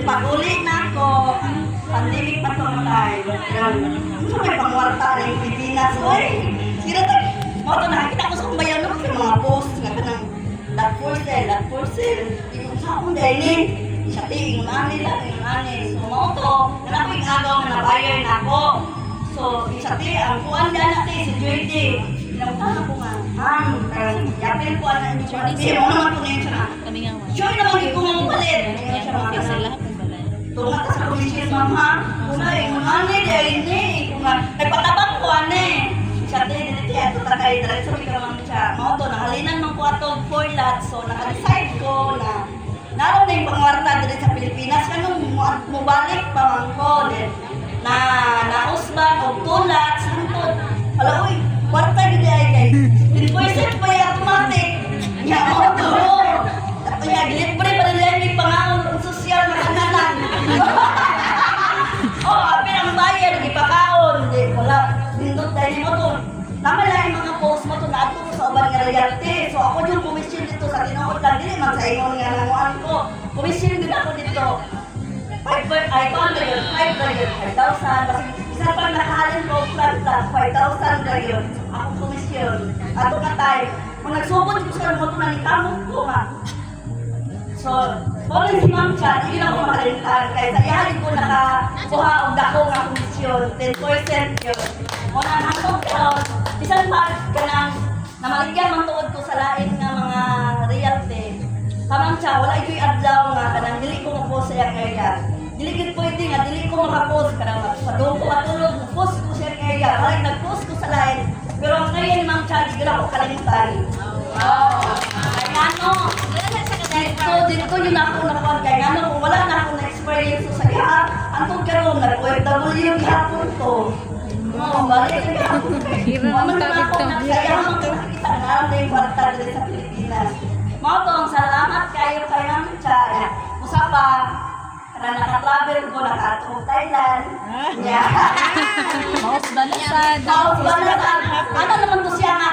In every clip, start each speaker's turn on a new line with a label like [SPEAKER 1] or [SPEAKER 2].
[SPEAKER 1] Then pag-uli na ako, pandemic pa ito matay. Ano may pangwarta na yung Pilipinas? Uy, sila tayo. Mga ito, nakakita ko sa kumbayan no, kasi mga post nga ka ng that for sale. Yung sa akong dahil eh. Siya tingin, yung ani. So, mga ito, na ako yung agaw na nabayar na ako. So, isa ang kuwan dyan natin, si Joyde. Pinagkala ko nga, yapin ko na yung Joyde. Mo naman po na yun siya na. Sure naman yung kung mabalit. Tungat sa komisyon, mama. Kuna, yung ani, dahil ni. Nagpatabang ko, ani. Siya dito, ito takay, dahil sabi ka naman siya. Mga ito, nakalinan man ko atong 4 lots. So, naka-decide ko na naroon na yung pangwarta dito sa Pilipinas. Kanong mubalik pa man ko. Na nausbang o tulat, santod. Hala, uy, kwarta gini ay kay. Din pa yung automatic. Nga, o, to. Kaya, libre pa nila yung pangaon ng sosyal na kananan. O, apin ang bayar, ipakaon. Wala, dindot dahil mo to. Naman lang yung mga post mo to na ato sa uban nga reality. So, ako yung komisyon dito sa tinuod lang. Dili man sa ingon nga nanguan ko. Komisyon din ako dito. 5,000. Kasi isa pang nakahalin ko, flat 5,000 na yun. Ako komisyon. Ato ka tayo. Kung nagsubod ko sa moto na nikamot ko nga. So, kung si Ma'am Chan, hindi na ako makalintan. Kaya sa ihalin ko nakakuha ang dako nga komisyon. 10% yun. Kung nanghantog ko, isang part ka nang namaligyan mang tuod ko sa lain nga mga reality. Kamang siya, wala ito'y adlaw nga, kanang dili ko mapost sa iyang area. Dili ko pwede nga, dili ko makapost, kanang padung ko matulog, post ko sa iyang area. Maling nag-post ko sa lain. Pero ang kaya ni Ma'am Chad, di ko kalimutan. Kaya ano, dito yun ako nakuha. Kaya ano, kung wala na akong na-experience sa iya, antong karoon, nag-OFW gihapon to. Balik na gihapon. Maman na ako, kaya ako nakikita na yung kwarta dito sa Pilipinas. Motong, salamat kayo kay Ma'am Chad. Usapa, karena naka-travel ko, naka-atong Thailand.
[SPEAKER 2] Maos banasad.
[SPEAKER 1] Ano naman to siya nga?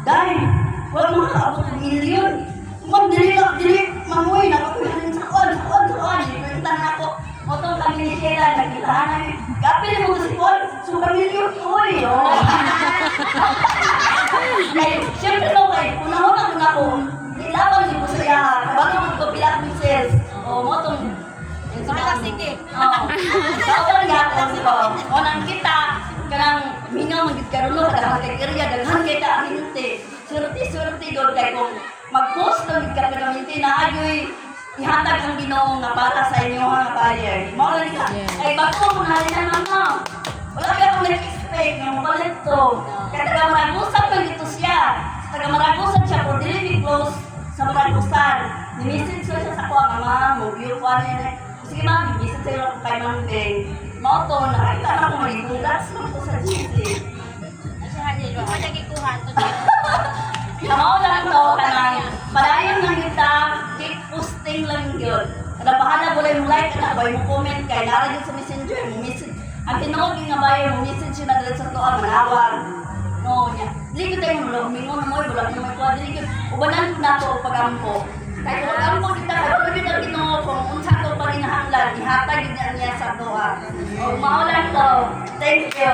[SPEAKER 1] Dahil, wala mga kaabot ng milyon. Kung dili, mamuhay, nakakuyanin sa kuwan. Ikwenta na ako. Motong kami ni Sheila, nagkitahan namin. Gapil mo si Paul, suka milyon. Uy, siyempre no, unang-una ko, ilaban din ko sa iya, bago ko pilat ng sales. O, motong, sige. Sauban gatan ko. O, nang kita, kanang mingaw magigkaroon, kanang magkakirya, daghan kita ang hinti. Surti doon kay kung mag-post ng magkakirya, na ayoy, ihatag ang Ginoo nga para sa inyo nga buyer. Mawala nila. Ay, bago ko nalinan mama. Wala ka akong nag-expect ng mabalit to. Kaya taga-maragusan pa dito siya. Taga-maragusan siya, kung dili close sa maragusan. Ni-message ko siya sa kuha, mama, mag-view ko ano yan. Sige ma'am, i-message sa'yo ako kay Ma'am Beng. Mauto, nakita na ako mag-congrats mo ko sa GC.
[SPEAKER 2] Kasi halil, wala nagikuhan to dito.
[SPEAKER 1] Mao lang to, kanang padayon lang kita, keep posting lang yun. Kada bahala mo lang yung like, kada ba yung comment, kay nara yun sa messenger, mo message. Ang tinuod yung nga bayo, mo message yun na dahil sa to, ang manawag. No, niya. Dili ko tayo mo, mingon mo, bulag mo may kuha, dili ko, ubanan ko na to pag-ampo. Kaya kung pag-ampo kita, kaya kung kita Ginoo, kung unsa to pa rin nahanglan, ihatag yun niya sa to. O, mao lang to. Thank you.